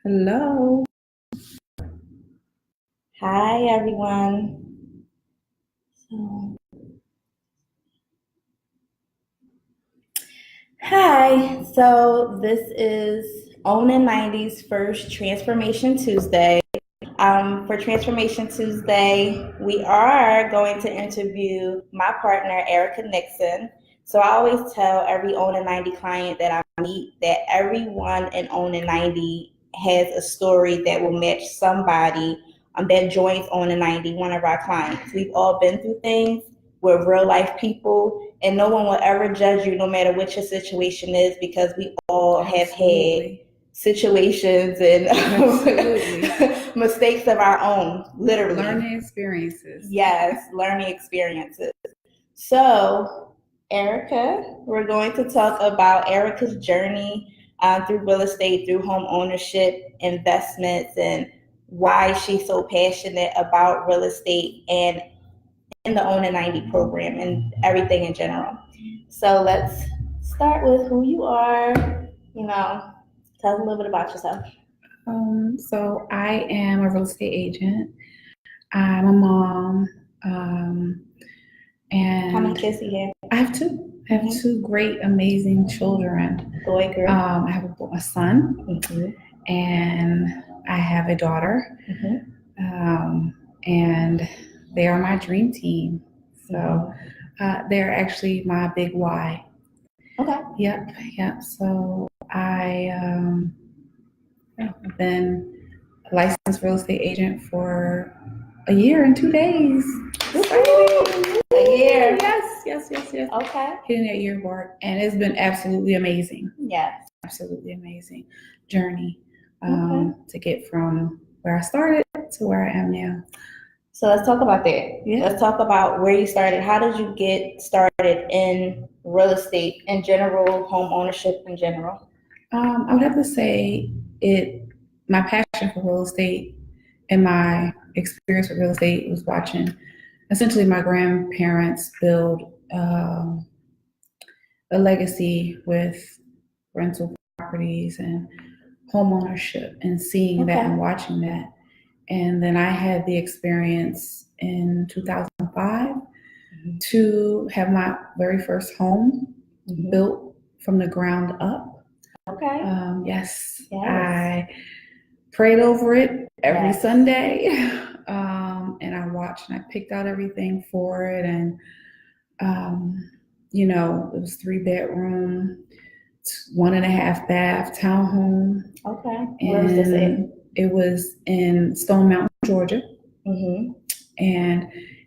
Hello. Hi, everyone. So, hi. So this is Owning 90's first Transformation Tuesday. For Transformation Tuesday, we are going to interview my partner, Erica Nixon. So I always tell every Owning 90 client that I meet that everyone in Owning 90 has a story that will match somebody that joins Owning 90, one of our clients. We've all been through things. We're real life people, and no one will ever judge you no matter what your situation is because we all have had situations and mistakes of our own, literally. Learning experiences. Yes, learning experiences. So, Erica, we're going to talk about Erica's journey through real estate, through home ownership, investments, and why she's so passionate about real estate and in the Own a 90 program and everything in general. So let's start with who you are. Tell us a little bit about yourself. So I am a real estate agent. I'm a mom. And how many kids do you have? I have two. I have two great, amazing children. Boy, girl. I have a son, and I have a daughter. And they are my dream team. So they're actually my big why. Okay. Yep. So I've been a licensed real estate agent for a year and 2 days. A year. Yes. Okay. Hitting that year mark, and it's been absolutely amazing. Yes. Absolutely amazing journey to get from where I started to where I am now. So let's talk about that. Yeah. Let's talk about where you started. How did you get started in real estate in general, home ownership in general? I would have to say my passion for real estate and my experience with real estate was watching essentially my grandparents build a legacy with rental properties and home ownership and seeing that and watching that. And then I had the experience in 2005 to have my very first home built from the ground up. Okay. Yes. I prayed over it every Sunday. And I watched and I picked out everything for it. And, it was 3-bedroom, 1.5 bath townhome. Okay. Where was this at? It was in Stone Mountain, Georgia. And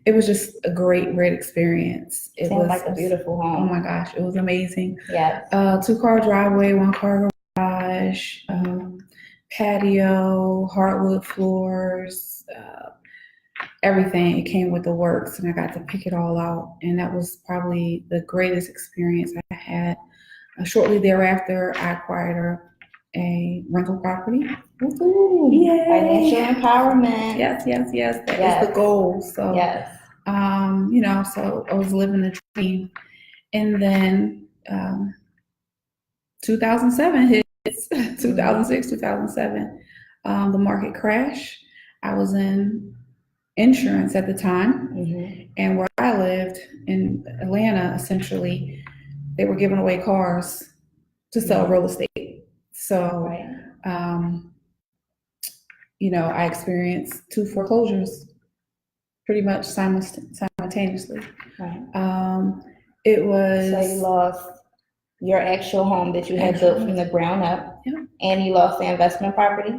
it was just a great experience. It was like a beautiful home. Oh my gosh, it was amazing. Yes. 2-car driveway, 1-car garage, patio, hardwood floors, everything. It came with the works, and I got to pick it all out. And that was probably the greatest experience I had. Shortly thereafter, I acquired a rental property. Ooh, yay. Financial empowerment. Yes. That is the goal. So, so I was living the dream. And then 2007 hits, 2006, 2007, the market crash. I was in insurance at the time. And where I lived in Atlanta, essentially, they were giving away cars to sell real estate. So, I experienced 2 foreclosures pretty much simultaneously. It was. So you lost your actual home that you had built from the ground up, and you lost the investment property.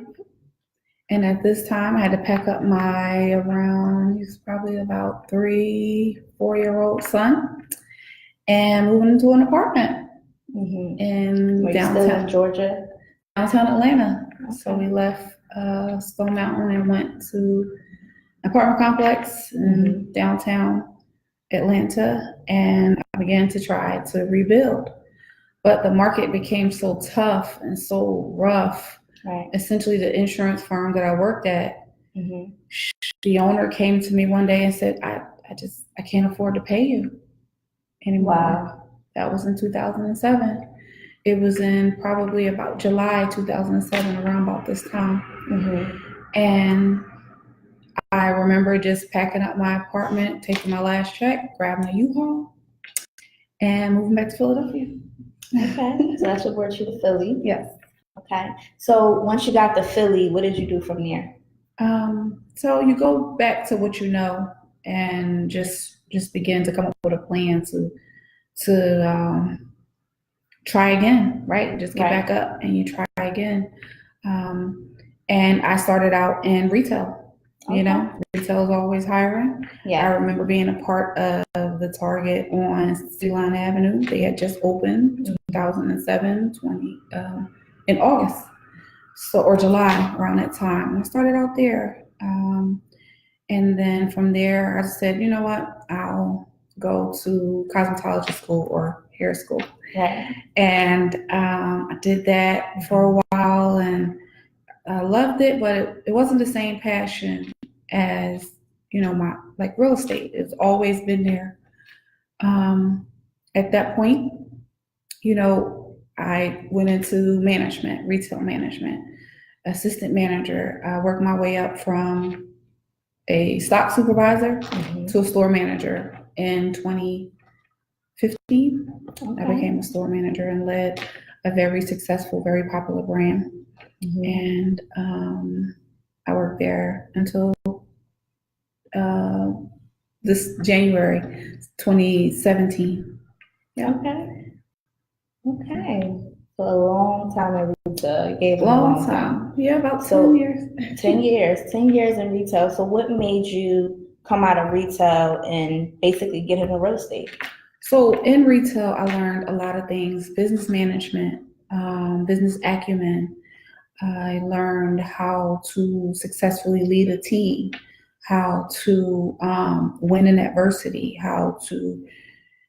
And at this time, I had to pack up my he's probably about 3-4-year-old son and moving into an apartment in downtown Georgia, downtown Atlanta. Okay. So we left Stone Mountain and went to an apartment complex in downtown Atlanta, and I began to try to rebuild. But the market became so tough and so rough. Right. Essentially, the insurance firm that I worked at, the owner came to me one day and said, I can't afford to pay you anymore. Wow. That was in 2007. It was in probably about July 2007, around about this time. Mm-hmm. And I remember just packing up my apartment, taking my last check, grabbing a U-Haul, and moving back to Philadelphia. Okay, so that's what brought you to Philly. Yes. Okay, so once you got to Philly, what did you do from there? So you go back to what you know and just begin to come up with a plan to try again, right? Just get Right. back up and you try again. And I started out in retail. You Okay. know, retail is always hiring. I Yeah. remember being a part of the Target on City Line Avenue. They had just opened 2007, in August, so or July around that time. I started out there, and then from there, I said, you know what, I'll go to cosmetology school or hair school. Right. And I did that for a while, and I loved it, but it wasn't the same passion as, you know, my like real estate. It's always been there. At that point, you know, I went into management, retail management, assistant manager. I worked my way up from a stock supervisor to a store manager in 2015. I Okay. became a store manager and led a very successful, very popular brand. And I worked there until uh, this January 2017. Yeah. Okay. Okay. So a long time in retail. You gave them a Long long time. time. Yeah, about So 10 years. 10 years. 10 years in retail. So what made you come out of retail and basically get into real estate? So in retail, I learned a lot of things: business management, business acumen. I learned how to successfully lead a team, how to win in adversity, how to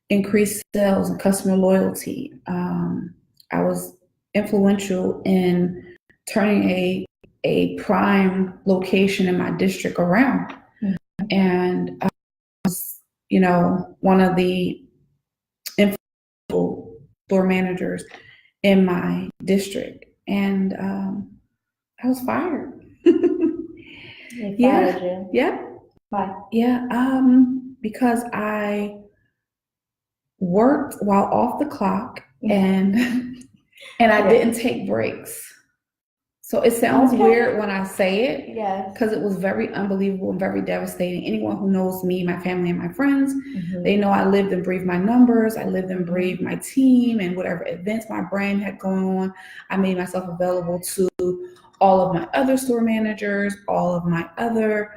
increase sales and customer loyalty. I was influential in turning a prime location in my district around, and you know, one of the influential store managers in my district, and I was fired. They Yeah, fired you. yeah, Why? yeah. Because I worked while off the clock, and and I didn't take breaks. So it sounds weird when I say it, Yes. because it was very unbelievable and very devastating. Anyone who knows me, my family, and my friends, they know I lived and breathed my numbers. I lived and breathed my team and whatever events my brand had going on. I made myself available to all of my other store managers, all of my other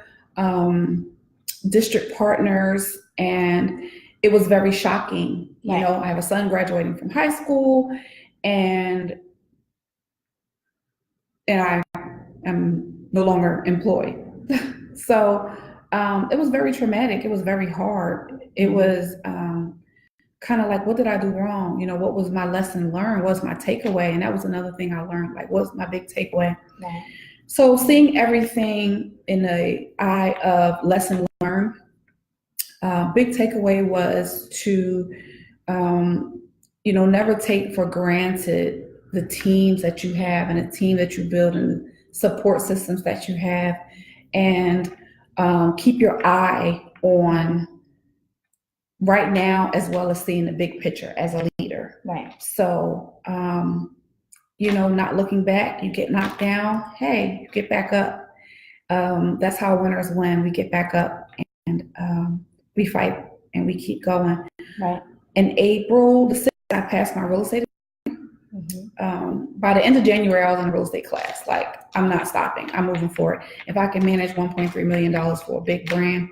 district partners, and it was very shocking. You know, I have a son graduating from high school, and I am no longer employed. So it was very traumatic. It was very hard. It was kind of like, what did I do wrong? You know, what was my lesson learned? What's my takeaway? And that was another thing I learned. Like, what's my big takeaway? Right. So seeing everything in the eye of lesson learned, big takeaway was to, you know, never take for granted the teams that you have and the team that you build and the support systems that you have, and keep your eye on right now as well as seeing the big picture as a leader. Right. So, you know, not looking back, you get knocked down, hey, you get back up. That's how winners win. We get back up and we fight and we keep going. Right. In April the 6th, I passed my real estate. By the end of January, I was in a real estate class. Like, I'm not stopping. I'm moving forward. If I can manage $1.3 million for a big brand,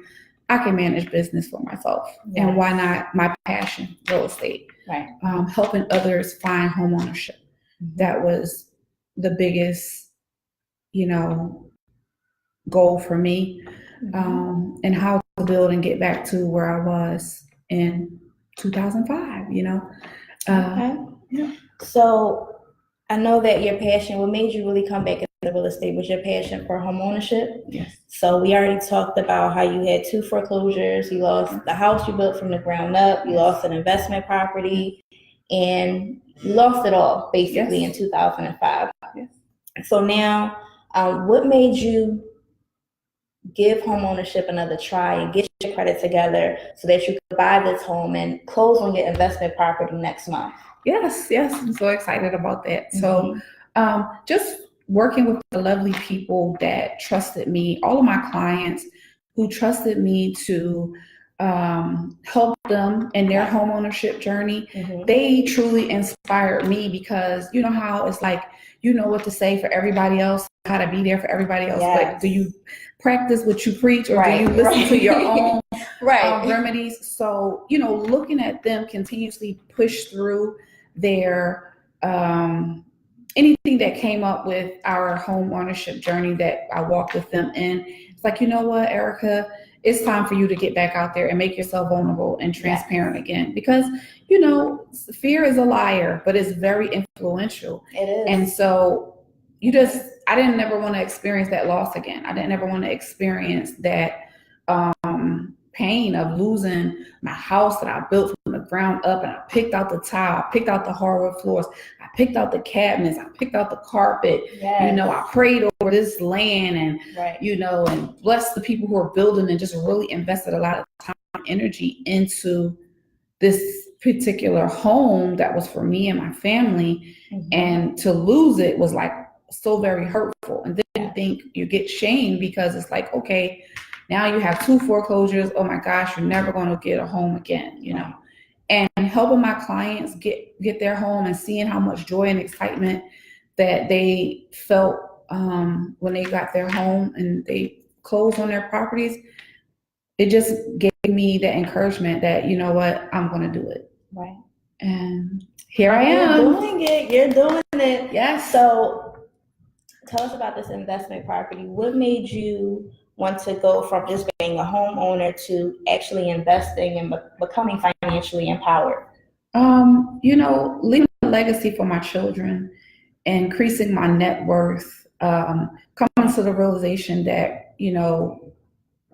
I can manage business for myself. Yeah. And why not my passion, real estate? Right. Helping others find home ownership. That was the biggest, you know, goal for me. And how to build and get back to where I was in 2005, you know. Okay. Yeah. So I know that your passion, what made you really come back into real estate was your passion for home ownership. Yes. So we already talked about how you had 2 foreclosures. You lost the house you built from the ground up. You lost an investment property, and You lost it all basically Yes. in 2005. Yes. So now, what made you give homeownership another try and get your credit together so that you could buy this home and close on your investment property next month? Yes, I'm so excited about that. Mm-hmm. So, just working with the lovely people that trusted me, all of my clients who trusted me to help them in their home ownership journey, Mm-hmm. they truly inspired me because you know how it's like, you know what to say for everybody else, how to be there for everybody else, Yes. but do you practice what you preach, or Right, do you listen right. to your own Right. remedies? So, you know, looking at them continuously push through their anything that came up with our home ownership journey that I walked with them in. It's like, you know what, Erica, it's time for you to get back out there and make yourself vulnerable and transparent again, because you know fear is a liar, but it's very influential. It is. And so I didn't never want to experience that loss again. I didn't ever want to experience that pain of losing my house that I built from the ground up, and I picked out the tile, I picked out the hardwood floors, I picked out the cabinets, I picked out the carpet. Yes. You know, I prayed over this land and right. you know, and blessed the people who are building and just really invested a lot of time and energy into this particular home that was for me and my family. Mm-hmm. And to lose it was like so very hurtful. And then you think you get shamed because it's like, okay, now you have 2 foreclosures. Oh my gosh, you're never going to get a home again, you know. And helping my clients get their home and seeing how much joy and excitement that they felt when they got their home and they closed on their properties, it just gave me the encouragement that, you know what, I'm going to do it. Right. And here I am. You're doing it. Yes. So tell us about this investment property. What made you want to go from just being a homeowner to actually investing and becoming financially empowered? You know, leaving a legacy for my children, increasing my net worth, coming to the realization that, you know,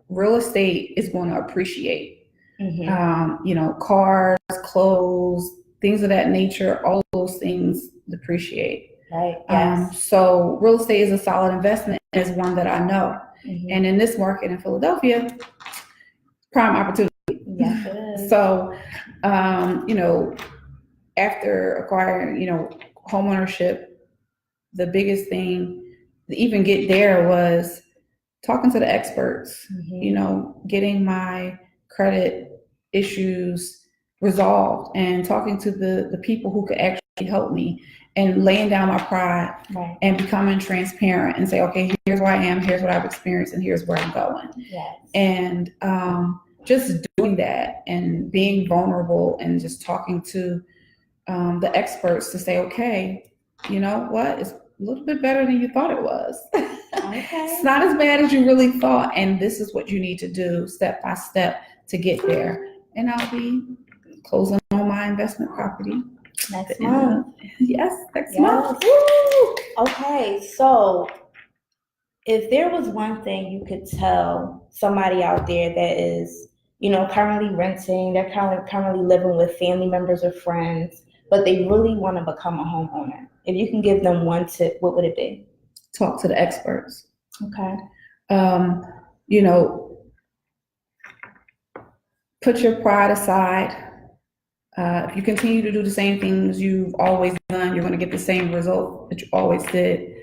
real estate is going to appreciate. Mm-hmm. You know, cars, clothes, things of that nature, all of those things depreciate. Right. Yes. So real estate is a solid investment, and is one that I know. Mm-hmm. And in this market in Philadelphia, prime opportunity. Yes, it is. So, you know, after acquiring, you know, homeownership, the biggest thing to even get there was talking to the experts, Mm-hmm. you know, getting my credit issues resolved and talking to the people who could actually help me and laying down my pride. Right. And becoming transparent and say, okay, here's where I am, here's what I've experienced, and here's where I'm going. Yes. And just doing that and being vulnerable and just talking to the experts to say, okay, you know what, it's a little bit better than you thought it was. Okay. It's not as bad as you really thought, and this is what you need to do step by step to get there. And I'll be closing on my investment property next month. Yes, next month. Woo! Okay, so if there was one thing you could tell somebody out there that is, you know, currently renting, they're currently living with family members or friends, but they really want to become a homeowner, if you can give them one tip, what would it be? Talk to the experts. Okay. You know, put your pride aside. If you continue to do the same things you've always done, you're going to get the same result that you always did.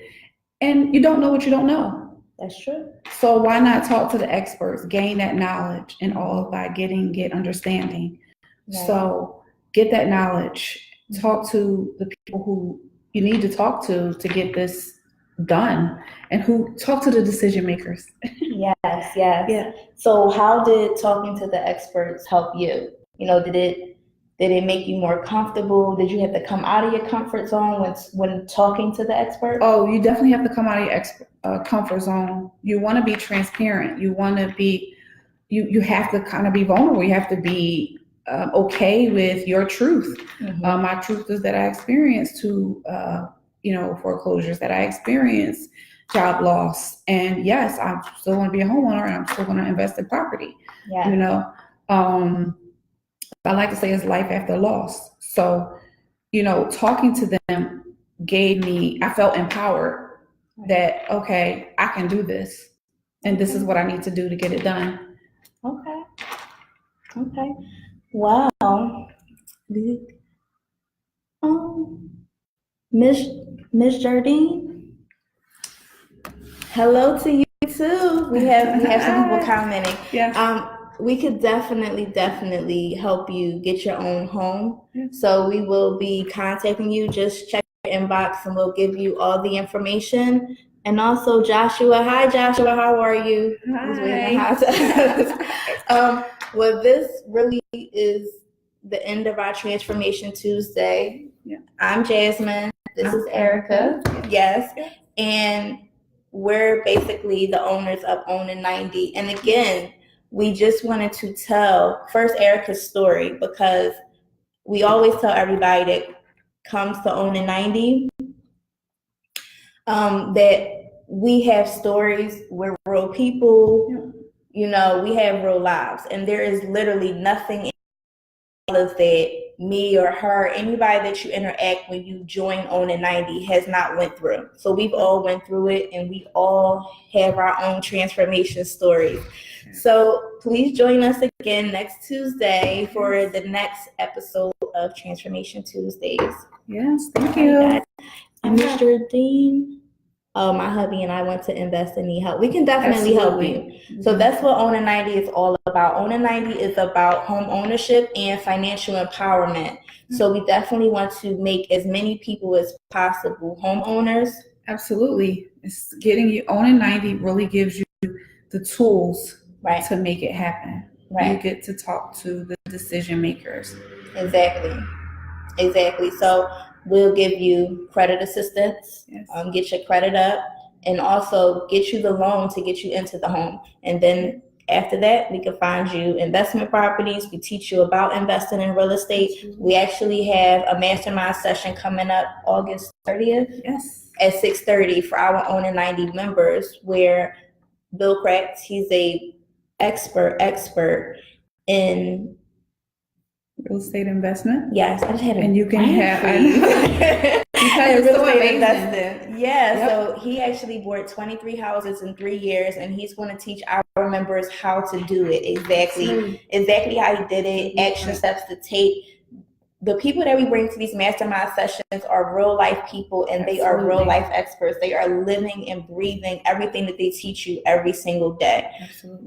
And you don't know what you don't know. That's true. So why not talk to the experts, gain that knowledge, and all by get understanding. Right. So get that knowledge, talk to the people who you need to talk to get this done, and who talk to the decision makers. Yes. Yeah. So how did talking to the experts help you? You know, did it make you more comfortable? Did you have to come out of your comfort zone when talking to the expert? Oh, you definitely have to come out of your comfort zone. You want to be transparent. You want to be, you have to kind of be vulnerable. You have to be okay with your truth. Mm-hmm. My truth is that I experienced two, foreclosures, that I experienced job loss. And yes, I still want to be a homeowner, and I'm still going to invest in property. Yeah. You know, I like to say it's life after loss. So talking to them I felt empowered that, okay, I can do this. And this is what I need to do to get it done. Okay. Okay. Wow. Miss Jardine, hello to you too. We have some people commenting. Yes. We could definitely help you get your own home. Yes. So we will be contacting you. Just check your inbox and we'll give you all the information. And also Joshua. Hi Joshua, how are you? Hi. Well, this really is the end of our Transformation Tuesday. Yeah. I'm Jasmine. This is Erica. Yes. And we're basically the owners of Own in 90. And again, we just wanted to tell first Erica's story, because we always tell everybody that comes to Own in 90 that we have stories. We're real people. We have real lives. And there is literally nothing in all of that me or her, anybody that you interact when you join Own in 90 has not went through. So we've all went through it, and we all have our own transformation stories. So please join us again next Tuesday for the next episode of Transformation Tuesdays. Yes, thank you. And Mr. Dean, my hubby and I went to invest and need help. We can definitely help you. So that's what Own in 90 is all about. Own in 90 is about home ownership and financial empowerment. So we definitely want to make as many people as possible homeowners. Absolutely. It's getting you. Own in 90 really gives you the tools to make it happen. Right. You get to talk to the decision makers. Exactly. So we'll give you credit assistance, get your credit up, and also get you the loan to get you into the home. And then after that, we can find you investment properties. We teach you about investing in real estate. We actually have a mastermind session coming up August 30th at 6:30 for our Own in 90 members, where Bill Kratz, he's a expert in real estate investment. Yes, I just had and you can have because real estate investing. So he actually bought 23 houses in 3 years, and he's going to teach our members how to do it exactly how he did it, action steps to take. The people that we bring to these mastermind sessions are real life people, and they are real life experts. They are living and breathing everything that they teach you every single day.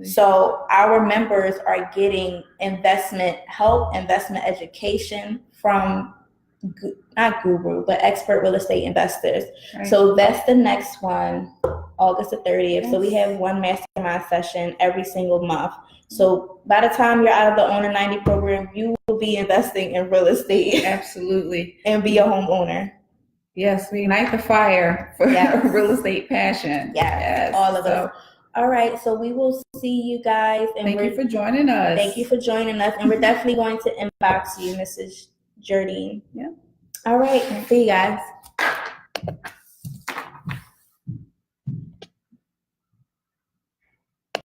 So our members are getting investment help, investment education from not guru, but expert real estate investors. So that's the next one, August the 30th. So we have one mastermind session every single month. So by the time you're out of the Own in 90 program, you will be investing in real estate. Absolutely. And be a homeowner. Yes, we ignite the fire for real estate passion. Yes, all of us. All right, so we will see you guys. And thank you for joining us. Thank you for joining us. And we're definitely going to inbox you, Mrs. Jardine. Yeah. All right, see you guys.